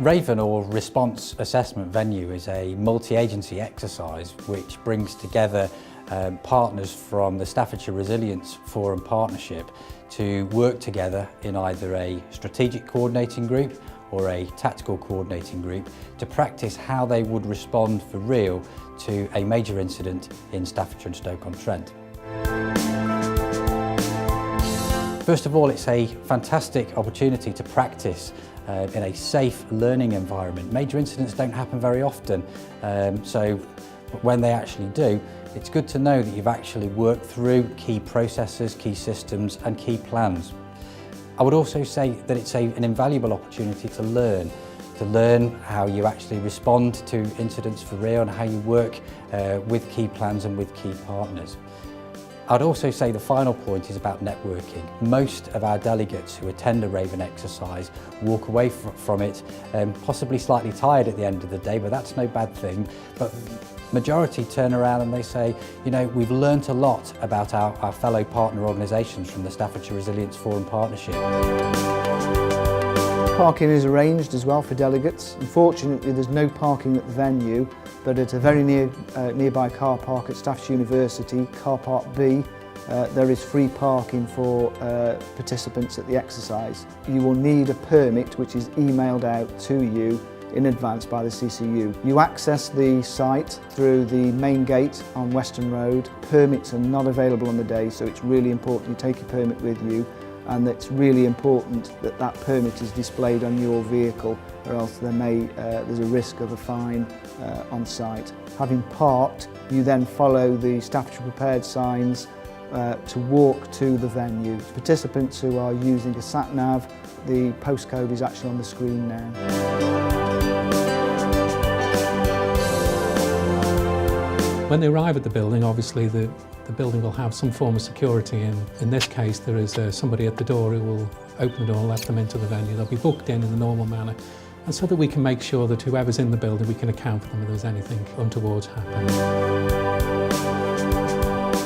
Raven, or Response Assessment Venue, is a multi-agency exercise which brings together partners from the Staffordshire Resilience Forum Partnership to work together in either a strategic coordinating group or a tactical coordinating group to practice how they would respond for real to a major incident in Staffordshire and Stoke-on-Trent. First of all, it's a fantastic opportunity to practice in a safe learning environment. Major incidents don't happen very often, so when they actually do, it's good to know that you've actually worked through key processes, key systems and key plans. I would also say that it's an invaluable opportunity to learn how you actually respond to incidents for real and how you work with key plans and with key partners. I'd also say the final point is about networking. Most of our delegates who attend a Raven exercise walk away from it possibly slightly tired at the end of the day, but that's no bad thing. But majority turn around and they say, you know, we've learnt a lot about our fellow partner organisations from the Staffordshire Resilience Forum Partnership. Parking is arranged as well for delegates. Unfortunately, there's no parking at the venue, but at a very nearby car park at Staffordshire University, car park B, there is free parking for participants at the exercise. You will need a permit which is emailed out to you in advance by the CCU. You access the site through the main gate on Western Road. Permits are not available on the day, so it's really important you take your permit with you, and it's really important that that permit is displayed on your vehicle, or else there's a risk of a fine on site. Having parked, you then follow the Staffordshire Prepared signs to walk to the venue. Participants who are using a sat-nav, the postcode is actually on the screen now. When they arrive at the building, obviously the building will have some form of security. In this case, there is somebody at the door who will open the door and let them into the venue. They'll be booked in the normal manner, and so that we can make sure that whoever's in the building, we can account for them if there's anything untoward happening.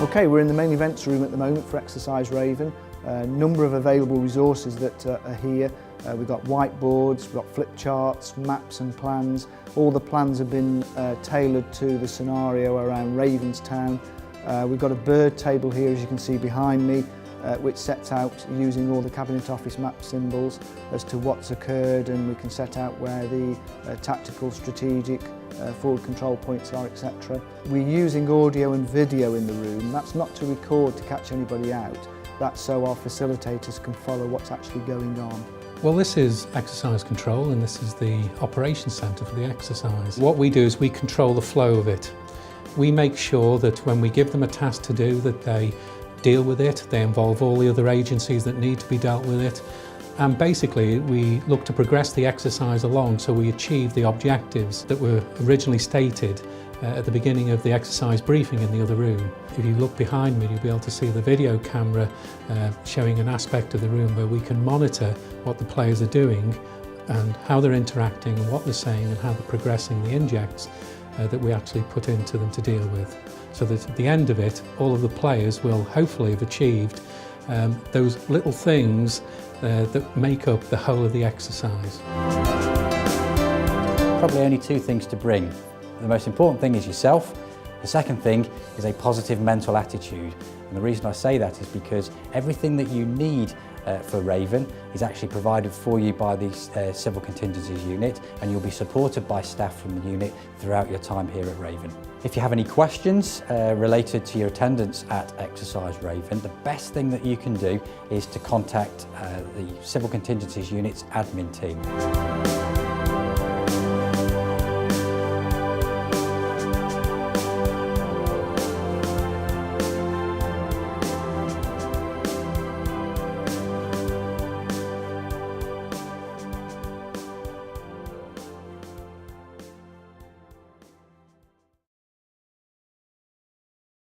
Okay, we're in the main events room at the moment for Exercise Raven. A number of available resources that are here. We've got whiteboards, we've got flip charts, maps and plans. All the plans have been tailored to the scenario around Ravenstown. We've got a bird table here, as you can see behind me, which sets out, using all the Cabinet Office map symbols, as to what's occurred, and we can set out where the tactical, strategic, forward control points are, etc. We're using audio and video in the room. That's not to record to catch anybody out. That's so our facilitators can follow what's actually going on. Well, this is exercise control, and this is the operations centre for the exercise. What we do is we control the flow of it. We make sure that when we give them a task to do, that they deal with it, they involve all the other agencies that need to be dealt with it, and basically we look to progress the exercise along so we achieve the objectives that were originally stated at the beginning of the exercise briefing in the other room. If you look behind me, you'll be able to see the video camera showing an aspect of the room where we can monitor what the players are doing and how they're interacting and what they're saying and how they're progressing the injects that we actually put into them to deal with. So that at the end of it, all of the players will hopefully have achieved those little things that make up the whole of the exercise. Probably only two things to bring. The most important thing is yourself. The second thing is a positive mental attitude. And the reason I say that is because everything that you need for Raven is actually provided for you by the Civil Contingencies Unit, and you'll be supported by staff from the unit throughout your time here at Raven. If you have any questions related to your attendance at Exercise Raven, the best thing that you can do is to contact the Civil Contingencies Unit's admin team.